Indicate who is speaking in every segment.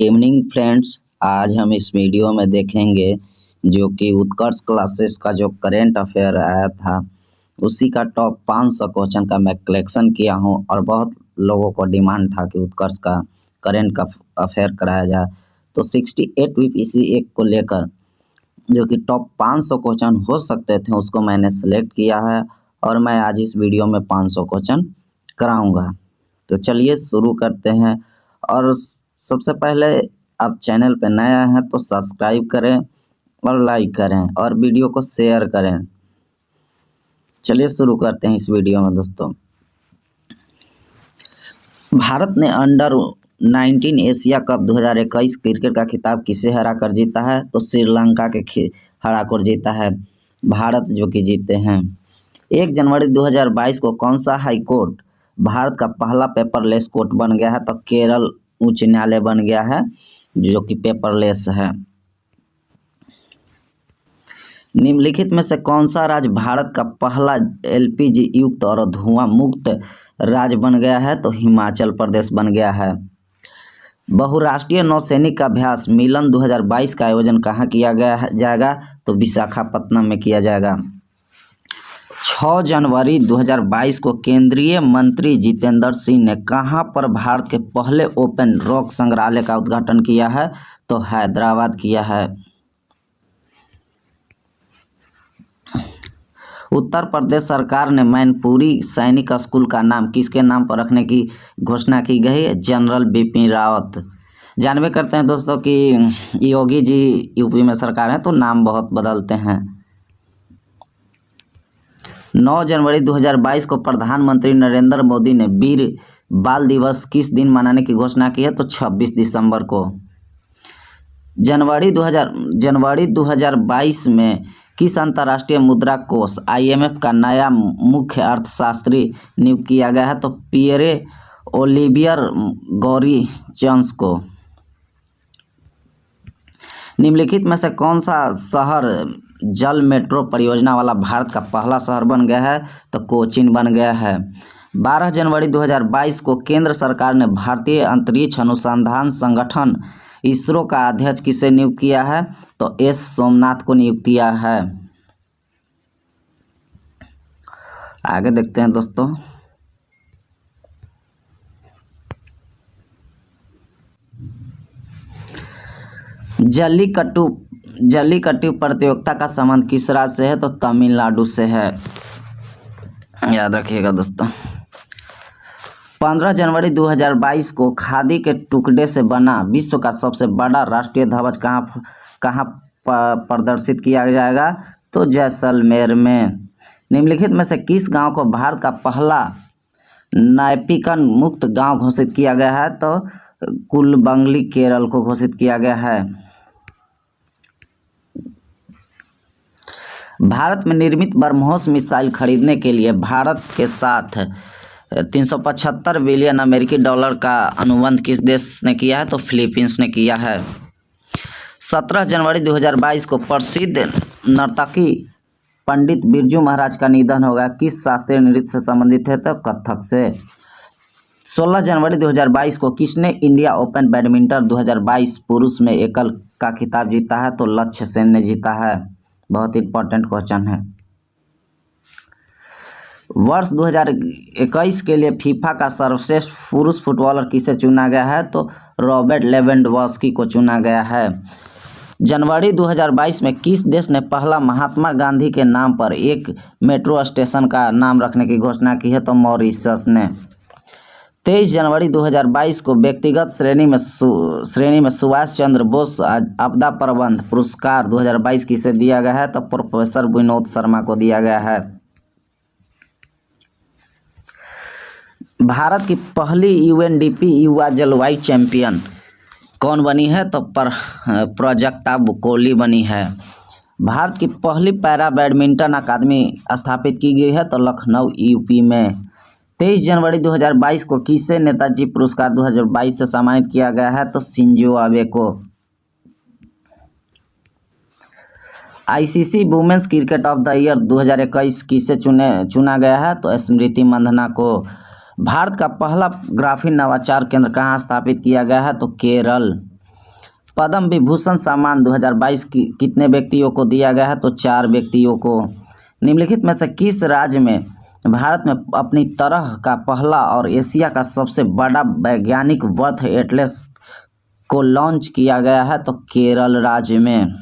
Speaker 1: Evening friends, आज हम इस वीडियो में देखेंगे जो कि उत्कर्ष क्लासेस का जो करंट अफेयर आया था उसी का टॉप 500 क्वेश्चन का मैं कलेक्शन किया हूं और बहुत लोगों को डिमांड था कि उत्कर्ष का करंट का अफेयर कराया जाए। तो 68 वीपीसी एक को लेकर जो कि टॉप 500 क्वेश्चन हो सकते थे उसको मैंने सेलेक्ट किया है और मैं आज इस वीडियो में 500 क्वेश्चन कराऊंगा। तो चलिए शुरू करते हैं। और सबसे पहले आप चैनल पर नया हैं तो सब्सक्राइब करें और लाइक करें और वीडियो को शेयर करें। चलिए शुरू करते हैं इस वीडियो में दोस्तों। भारत ने अंडर 19 एशिया कप 2021 क्रिकेट का खिताब किसे हराकर जीता है? तो श्रीलंका के हराकर जीता है भारत, जो कि जीते हैं। 1 जनवरी 2022 को कौन सा हाई कोर्ट भारत का पहला पेपरलेस कोर्ट बन गया है? तो केरल उच्च न्यायालय बन गया है जो कि पेपरलेस है। निम्नलिखित में से कौन सा राज्य भारत का पहला एलपीजी युक्त और धुआं मुक्त राज्य बन गया है? तो हिमाचल प्रदेश बन गया है। बहुराष्ट्रीय नौसैनिक अभ्यास मिलन 2022 का आयोजन कहाँ किया जाएगा? तो विशाखापत्तनम में किया जाएगा। 6 जनवरी 2022 को केंद्रीय मंत्री जितेंद्र सिंह ने कहां पर भारत के पहले ओपन रॉक संग्रहालय का उद्घाटन किया है? तो हैदराबाद किया है। उत्तर प्रदेश सरकार ने मैनपुरी सैनिक स्कूल का नाम किसके नाम पर रखने की घोषणा की गई है? जनरल बिपिन रावत। जानबे करते हैं दोस्तों कि योगी जी यूपी में सरकार है तो नाम बहुत बदलते हैं। 9 जनवरी 2022 को प्रधानमंत्री नरेंद्र मोदी ने वीर बाल दिवस किस दिन मनाने की घोषणा की है? तो 26 दिसंबर को। जनवरी 2022 में किस अंतर्राष्ट्रीय मुद्रा कोष IMF का नया मुख्य अर्थशास्त्री नियुक्त किया गया है? तो पियरे ओलिवियर गॉरिचंस को। निम्नलिखित में से कौन सा शहर जल मेट्रो परियोजना वाला भारत का पहला शहर बन गया है? तो कोचीन बन गया है। 12 जनवरी 2022 को केंद्र सरकार ने भारतीय अंतरिक्ष अनुसंधान संगठन इसरो का अध्यक्ष किसे नियुक्त किया है? तो S सोमनाथ को नियुक्त किया है। आगे देखते हैं दोस्तों। जल्लीकट्टू प्रतियोगिता का संबंध किस राज्य से है? तो तमिलनाडु से है, याद रखिएगा दोस्तों। 15 जनवरी 2022 को खादी के टुकड़े से बना विश्व का सबसे बड़ा राष्ट्रीय ध्वज कहाँ प्रदर्शित किया जाएगा? तो जैसलमेर में। निम्नलिखित में से किस गांव को भारत का पहला नैपकिन मुक्त गांव घोषित किया गया है? तो कुलबंगली केरल को घोषित किया गया है। भारत में निर्मित ब्रह्मोस मिसाइल खरीदने के लिए भारत के साथ 375 बिलियन अमेरिकी डॉलर का अनुबंध किस देश ने किया है? तो फिलीपींस ने किया है। 17 जनवरी 2022 को प्रसिद्ध नर्तकी पंडित बिरजू महाराज का निधन होगा। किस शास्त्रीय नृत्य से संबंधित है? तो कथक से। 16 जनवरी 2022 को किसने इंडिया ओपन बैडमिंटन 2022 पुरुष में एकल का खिताब जीता है? तो लक्ष्य सेन ने जीता है। बहुत इंपॉर्टेंट क्वेश्चन है। वर्ष 2021 के लिए फीफा का सर्वश्रेष्ठ पुरुष फुटबॉलर किसे चुना गया है? तो रॉबर्ट लेवेंडोव्स्की को चुना गया है। जनवरी 2022 में किस देश ने पहला महात्मा गांधी के नाम पर एक मेट्रो स्टेशन का नाम रखने की घोषणा की है? तो मॉरिशस ने। 23 जनवरी 2022 को व्यक्तिगत श्रेणी में सुभाष चंद्र बोस आपदा प्रबंध पुरस्कार 2022 किसे दिया गया है? तो प्रोफेसर विनोद शर्मा को दिया गया है। भारत की पहली UNDP युवा जलवायु चैंपियन कौन बनी है? तो प्राजक्ता बुकोली बनी है। भारत की पहली पैरा बैडमिंटन अकादमी स्थापित की गई है? तो लखनऊ यूपी में। 23 जनवरी 2022 को किसे नेताजी पुरस्कार 2022 से सम्मानित किया गया है? तो शिंजो आबे को। ICC women's cricket of the year 2021 किसे चुना गया है? तो स्मृति मंधना को। भारत का पहला ग्राफीन नवाचार केंद्र कहाँ स्थापित किया गया है? तो केरल। पद्म विभूषण सम्मान 2022 कितने व्यक्तियों को दिया गया है? तो 4 व्यक्तियों को। निम्नलिखित में से किस राज्य में भारत में अपनी तरह का पहला और एशिया का सबसे बड़ा वैज्ञानिक वर्थ एटलस को लॉन्च किया गया है? तो केरल राज्य में।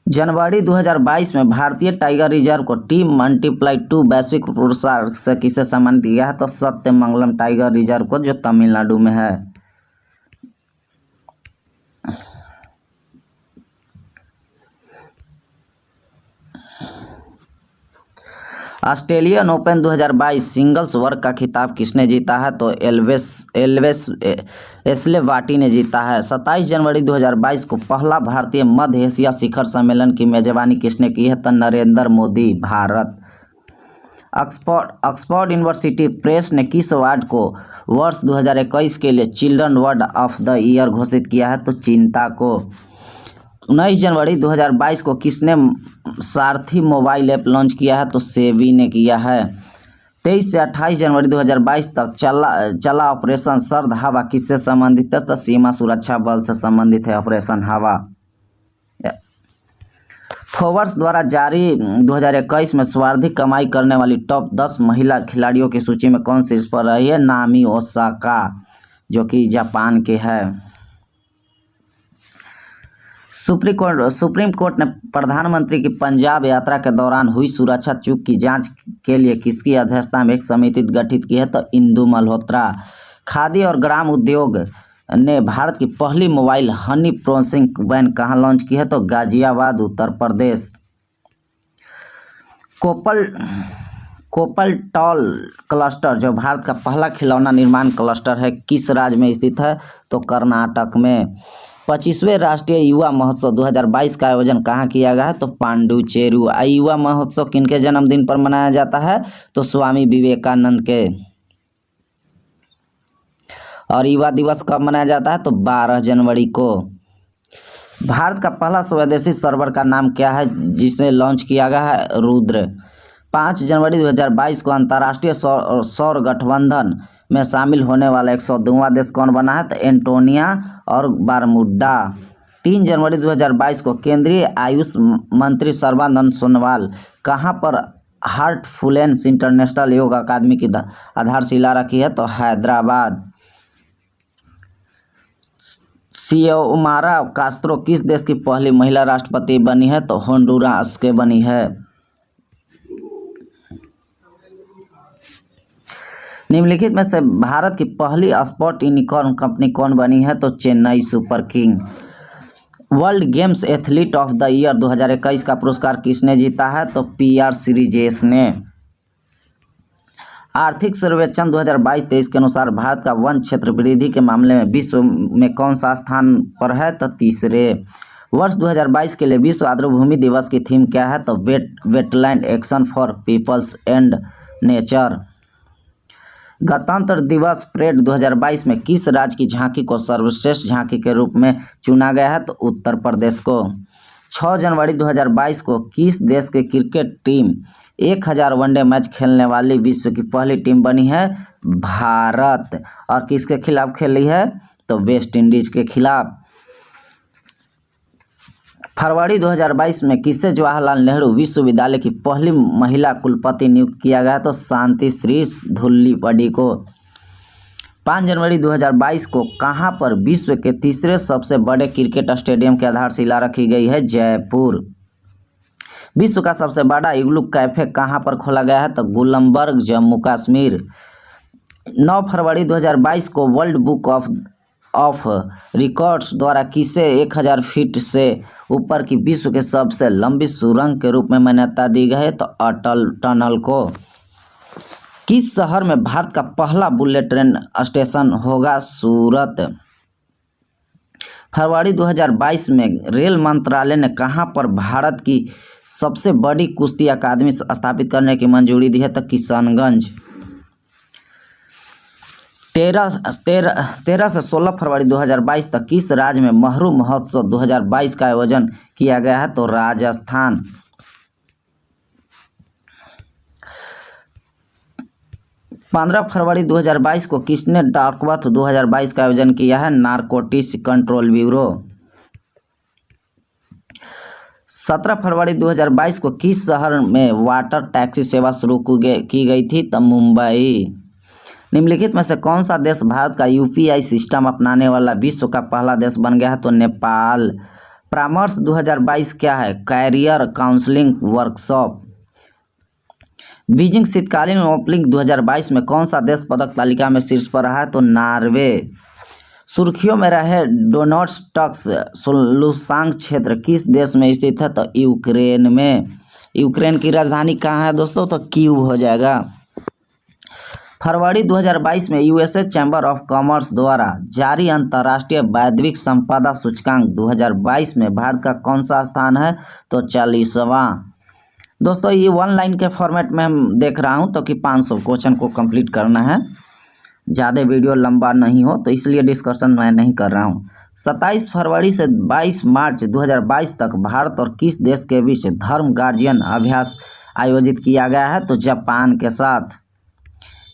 Speaker 1: जनवरी 2022 में भारतीय टाइगर रिजर्व को T×2 वैश्विक पुरस्कार से किसे सम्मानित किया गया है? तो सत्यमंगलम टाइगर रिजर्व को, जो तमिलनाडु में है। ऑस्ट्रेलियन ओपन 2022 सिंगल्स वर्ग का खिताब किसने जीता है? तो एशले बार्टी ने जीता है। 27 जनवरी 2022 को पहला भारतीय मध्य एशिया शिखर सम्मेलन की मेजबानी किसने की है? तो Narendra Modi, Bharat. Oxford university press ने किस अवार्ड को वर्ष 2021 के लिए children word of the year घोषित किया है? तो चिंता को। 19 जनवरी 2022 को किसने सारथी मोबाइल ऐप लॉन्च किया है? तो सेबी ने किया है। 23 से 28 जनवरी 2022 तक चला ऑपरेशन सर्द हवा किससे संबंधित है? तो सीमा सुरक्षा बल से संबंधित है ऑपरेशन हवा। फोर्ब्स द्वारा जारी 2021 में सर्वाधिक कमाई करने वाली टॉप 10 महिला खिलाड़ियों की सूची में कौन शीर्ष पर रही है? नाओमी ओसाका, जो कि जापान के है। सुप्रीम कोर्ट ने प्रधानमंत्री की पंजाब यात्रा के दौरान हुई सुरक्षा चूक की जांच के लिए किसकी अध्यक्षता में एक समिति गठित की है? तो इंदु मल्होत्रा। खादी और ग्राम उद्योग ने भारत की पहली मोबाइल हनी प्रोसेसिंग वैन कहाँ लॉन्च की है? तो गाजियाबाद, उत्तर प्रदेश। कोपलटॉल क्लस्टर, जो भारत का पहला खिलौना निर्माण क्लस्टर है, किस राज्य में स्थित है? तो कर्नाटक में। 25वें राष्ट्रीय युवा महोत्सव 2022 का आयोजन कहाँ किया गया है? तो पांडुचेरी। युवा महोत्सव किनके जन्मदिन पर मनाया जाता है? तो स्वामी विवेकानंद के। और युवा दिवस कब मनाया जाता है? तो 12 जनवरी को। भारत का पहला स्वदेशी सर्वर का नाम क्या है जिसे लॉन्च किया गया है? रुद्र। 5 जनवरी 2022 को अंतर्राष्ट्रीय सौर गठबंधन में शामिल होने वाला 102वां देश कौन बना है? तो एंटोनिया और बारमूडा। 3 जनवरी 2022 को केंद्रीय आयुष मंत्री सर्बानंद सोनोवाल कहां पर हार्टफुलेंस इंटरनेशनल योग अकादमी की आधारशिला रखी है? तो हैदराबाद। सियोमारा कास्त्रो किस देश की पहली महिला राष्ट्रपति बनी है? तो होंडुरास के बनी है। निम्नलिखित में से भारत की पहली स्पोर्ट यूनिकॉर्न कंपनी कौन बनी है? तो Chennai super king. World games athlete of the year 2021 का पुरस्कार किसने जीता है? तो PR श्रीजेश ने। आर्थिक सर्वेक्षण 2022-23 के अनुसार भारत का वन क्षेत्र वृद्धि के मामले में विश्व में कौन सा स्थान पर है? तो तीसरे। वर्ष 2022 के लिए विश्व आर्द्रभूमि दिवस की थीम क्या है? तो wetland action for peoples and nature. गणतंत्र दिवस परेड 2022 में किस राज्य की झांकी को सर्वश्रेष्ठ झांकी के रूप में चुना गया है? तो उत्तर प्रदेश को। 6 जनवरी 2022 को किस देश की क्रिकेट टीम 1000 वनडे मैच खेलने वाली विश्व की पहली टीम बनी है? भारत। और किसके खिलाफ खेली है? तो वेस्ट इंडीज के खिलाफ। फरवरी 2022 में किसे जवाहरलाल नेहरू विश्वविद्यालय की पहली महिला कुलपति नियुक्त किया गया? तो शांति श्री धुल्लीपड़ी को। 5 जनवरी 2022 को कहां पर विश्व के तीसरे सबसे बड़े क्रिकेट स्टेडियम की आधारशिला रखी गई है? जयपुर। विश्व का सबसे बड़ा इग्लू कैफे कहां पर खोला गया है? तो गुलमर्ग, जम्मू कश्मीर। 9 फरवरी 2022 को वर्ल्ड बुक ऑफ रिकॉर्ड्स द्वारा किसे 1000 फीट से ऊपर की विश्व के सबसे लंबी सुरंग के रूप में मान्यता दी गई है? तो अटल टनल को। किस शहर में भारत का पहला बुलेट ट्रेन स्टेशन होगा? सूरत। फरवरी 2022 में रेल मंत्रालय ने कहां पर भारत की सबसे बड़ी कुश्ती अकादमी स्थापित करने की मंजूरी दी है? तो किशनगंज। 13 से 16 फरवरी 2022 तक किस राज्य में महरू महोत्सव 2022 का आयोजन किया गया है? तो राजस्थान। 15 फरवरी 2022 को किसने डाकवत 2022 का आयोजन किया है? Narcotics control bureau. 17 फरवरी 2022 को किस शहर में वाटर टैक्सी सेवा शुरू की गई थी? तब मुंबई। निम्नलिखित में से कौन सा देश भारत का यूपीआई सिस्टम अपनाने वाला विश्व का पहला देश बन गया है? तो नेपाल। परामर्श 2022 क्या है? Career counselling workshop. बीजिंग शीतकालीन ओलंपिक 2022 में कौन सा देश पदक तालिका में शीर्ष पर रहा है? तो नॉर्वे। सुर्खियों में रहे डोनेट्स्क लुहांस्क क्षेत्र किस देश में स्थित है? तो यूक्रेन में। यूक्रेन की राजधानी कहाँ है दोस्तों? तो कीव हो जाएगा। फरवरी 2022 में यूएसए चैम्बर ऑफ कॉमर्स द्वारा जारी अंतर्राष्ट्रीय वैश्विक संपदा सूचकांक 2022 में भारत का कौन सा स्थान है? तो 40वां। दोस्तों ये 1 लाइन के फॉर्मेट में हम देख रहा हूं तो कि 500 क्वेश्चन को कंप्लीट करना है, ज़्यादा वीडियो लंबा नहीं हो तो इसलिए डिस्कशन मैं नहीं कर रहा हूं। 27 फरवरी से 22 मार्च 2022 तक भारत और किस देश के बीच धर्म गार्जियन अभ्यास आयोजित किया गया है? तो जापान के साथ।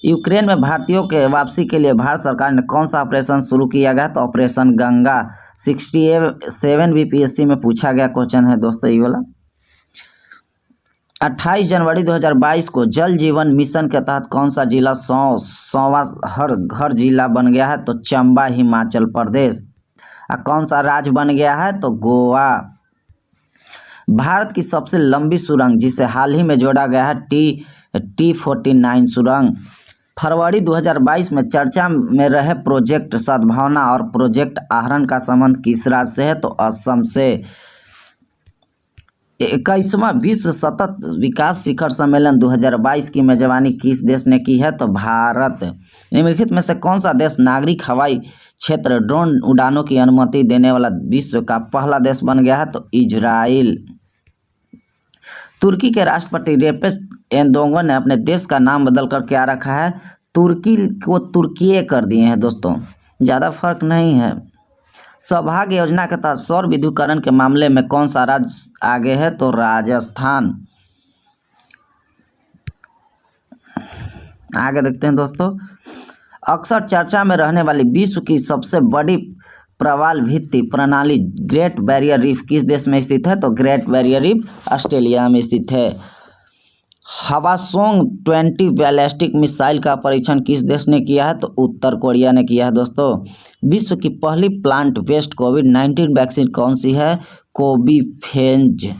Speaker 1: यूक्रेन में भारतीयों के वापसी के लिए भारत सरकार ने कौन सा ऑपरेशन शुरू किया गया? तो ऑपरेशन गंगा। 67 बीपीएससी में पूछा गया क्वेश्चन है दोस्तों ये वाला। 28 जनवरी 2022 को जल जीवन मिशन के तहत कौन सा जिला 100वां हर घर जिला बन गया है? तो चंबा हिमाचल प्रदेश। कौन सा राज्य बन गया है? तो गोवा। भारत की सबसे लंबी सुरंग जिसे हाल ही में जोड़ा गया है T49 सुरंग। फरवरी 2022 में चर्चा में रहे प्रोजेक्ट सद्भावना और प्रोजेक्ट आहरण का संबंध किस राज्य से है? तो असम से। 21वां विश्व सतत विकास शिखर सम्मेलन 2022 की मेजबानी किस देश ने की है? तो भारत। निम्नलिखित में से कौन सा देश नागरिक हवाई क्षेत्र ड्रोन उड़ानों की अनुमति देने वाला विश्व का पहला देश बन गया है? तो इजराइल। तुर्की के राष्ट्रपति रेसेप एर्दोगन ने अपने देश का नाम बदलकर क्या रखा है? तुर्की को तुर्कीये कर दिए हैं दोस्तों, ज़्यादा फर्क नहीं है। सौभाग्य योजना के तहत सौर विद्युतीकरण के मामले में कौन सा राज्य आगे है? तो राजस्थान। आगे देखते हैं दोस्तों। अक्सर चर्चा में रहने वाली विश्व की सबसे बड़ी प्रवाल भित्ति प्रणाली ग्रेट बैरियर रीफ किस देश में स्थित है? तो ग्रेट बैरियर रीफ ऑस्ट्रेलिया में स्थित है। हवासोंग 20 बैलिस्टिक मिसाइल का परीक्षण किस देश ने किया है? तो उत्तर कोरिया ने किया है दोस्तों। विश्व की पहली प्लांट बेस्ड कोविड-19 वैक्सीन कौन सी है? कोविफेज।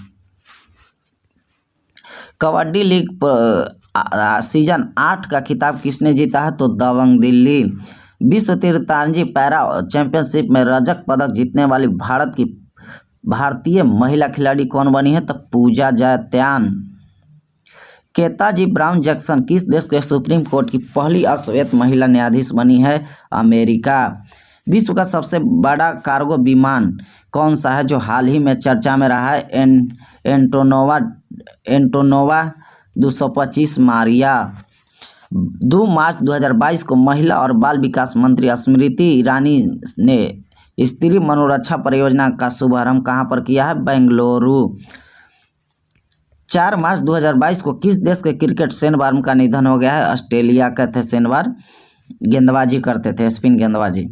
Speaker 1: कबड्डी लीग सीजन 8 का खिताब किसने जीता है? तो दबंग दिल्ली। विश्व तीरंदाजी पैरा चैंपियनशिप में रजत पदक जीतने वाली भारतीय महिला खिलाड़ी कौन बनी है? तो पूजा जैत्यान। केताजी ब्राउन जैक्सन किस देश के सुप्रीम कोर्ट की पहली अश्वेत महिला न्यायाधीश बनी है? अमेरिका। विश्व का सबसे बड़ा कार्गो विमान कौन सा है जो हाल ही में चर्चा में रहा है? एंटोनोवा 225 मारिया। 2 मार्च 2022 को महिला और बाल विकास मंत्री स्मृति ईरानी ने स्त्री मनोरक्षा परियोजना का शुभारंभ कहां पर किया है? बेंगलुरु। 4 मार्च 2022 को किस देश के क्रिकेट शेन वार्न का निधन हो गया है? ऑस्ट्रेलिया के थे शेन वार्न, गेंदबाजी करते थे, स्पिन गेंदबाजी।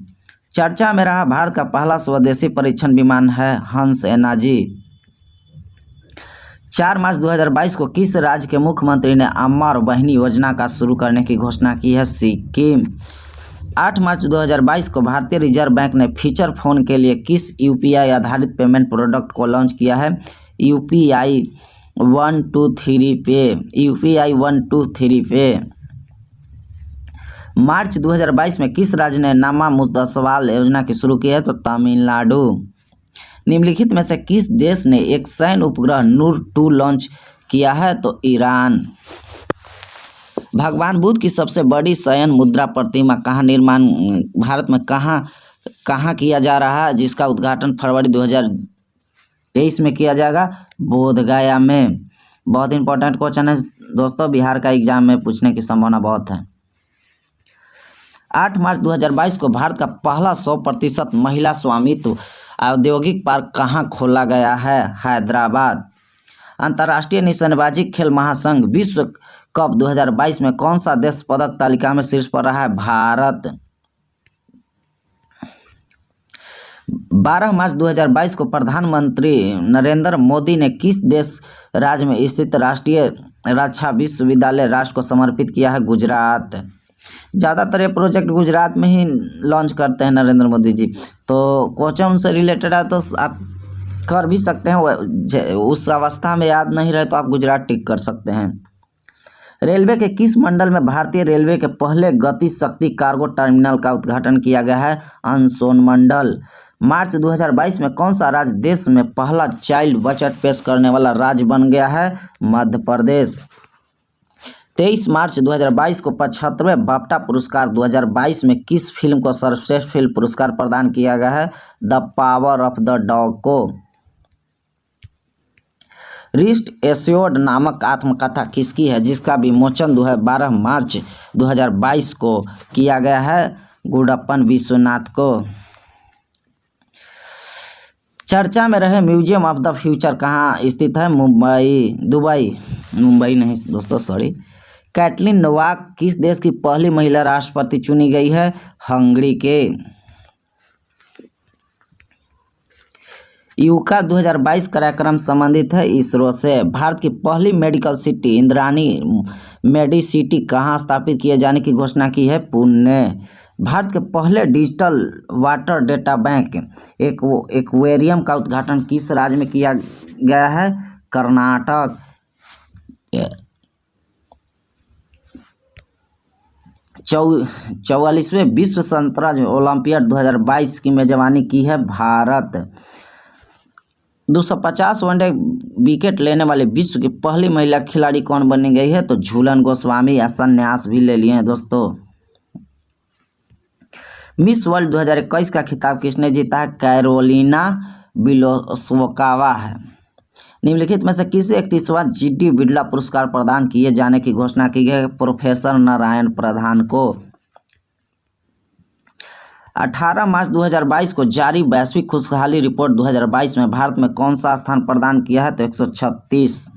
Speaker 1: चर्चा में रहा भारत का पहला स्वदेशी परीक्षण विमान है हंस एनर्जी। 4 मार्च 2022 को किस राज्य के मुख्यमंत्री ने अम्मा और बहिनी योजना का शुरू करने की घोषणा की है? सिक्किम। 8 मार्च 2022 को भारतीय रिजर्व बैंक ने फीचर फोन के लिए किस यूपीआई आधारित पेमेंट प्रोडक्ट को लॉन्च किया है? यूपीआई 123 पे। यूपीआई 123 पे। मार्च 2022 में किस राज्य ने नामा मुस्तसवाल योजना की शुरू की है? तो तमिलनाडु। निम्नलिखित में से किस देश ने एक सैन्य उपग्रह नूर 2 लॉन्च किया है? तो ईरान। भगवान बुद्ध की सबसे बड़ी शयन मुद्रा प्रतिमा कहाँ निर्माण भारत में कहाँ किया जा रहा है, जिसका उद्घाटन फरवरी 2023 में किया जाएगा? बोधगया में। बहुत इंपॉर्टेंट क्वेश्चन है दोस्तों, बिहार का एग्जाम में पूछने की संभावना बहुत है। 8 मार्च 2022 को भारत का पहला 100% महिला स्वामित्व औद्योगिक पार्क कहाँ खोला गया है? हैदराबाद। अंतर्राष्ट्रीय निशानेबाजी खेल महासंघ विश्व कप 2022 में कौन सा देश पदक तालिका में शीर्ष पर रहा है? भारत। 12 मार्च 2022 को प्रधानमंत्री नरेंद्र मोदी ने किस देश राज्य में स्थित राष्ट्रीय रक्षा विश्वविद्यालय राष्ट्र को समर्पित किया है? गुजरात। ज़्यादातर ये प्रोजेक्ट गुजरात में ही लॉन्च करते हैं नरेंद्र मोदी जी। तो क्वेश्चन से रिलेटेड है तो आप कर भी सकते हैं, उस अवस्था में याद नहीं रहे तो आप गुजरात टिक कर सकते हैं। रेलवे के किस मंडल में भारतीय रेलवे के पहले गति शक्ति कार्गो टर्मिनल का उद्घाटन किया गया है? अनसोन मंडल। मार्च 2022 में कौन सा राज्य देश में पहला चाइल्ड बजट पेश करने वाला राज्य बन गया है? मध्य प्रदेश। 23 मार्च 2022 को 75वें बाफ्टा पुरस्कार 2022 में किस फिल्म को सर्वश्रेष्ठ फिल्म पुरस्कार प्रदान किया गया है? The power of the dog को। रिस्ट एश्योर्ड नामक आत्मकथा किसकी है जिसका विमोचन 12 मार्च 2022 को किया गया है? गुडप्पन विश्वनाथ को। चर्चा में रहे म्यूजियम ऑफ द फ्यूचर कहाँ स्थित है? मुंबई नहीं दोस्तों, सॉरी। कैटलिन नोवाक किस देश की पहली महिला राष्ट्रपति चुनी गई है? हंगरी के। यूका 2022 कार्यक्रम संबंधित है इसरो से। भारत की पहली मेडिकल सिटी इंद्रायणी मेडिसिटी कहाँ स्थापित किए जाने की घोषणा की है? पुणे। भारत के पहले digital water data bank aquarium का उद्घाटन किस राज्य में किया गया है? कर्नाटक। 44वें विश्व शतरंज ओलंपियाड 2022 की मेजबानी की है भारत। 250 वनडे विकेट लेने वाले विश्व की पहली महिला खिलाड़ी कौन बनी गई है? तो झूलन गोस्वामी या संन्यास भी ले लिए हैं दोस्तों। मिस वर्ल्ड 2021 का खिताब किसने जीता है? कैरोलिना बिलोस्वाकोवा है। निम्नलिखित में से किसे 31वां जीडी बिड़ला पुरस्कार प्रदान किए जाने की घोषणा की गई है? प्रोफेसर नारायण प्रधान को। 18 मार्च 2022 को जारी वैश्विक खुशहाली रिपोर्ट 2022 में भारत में कौन सा स्थान प्रदान किया है? तो 136।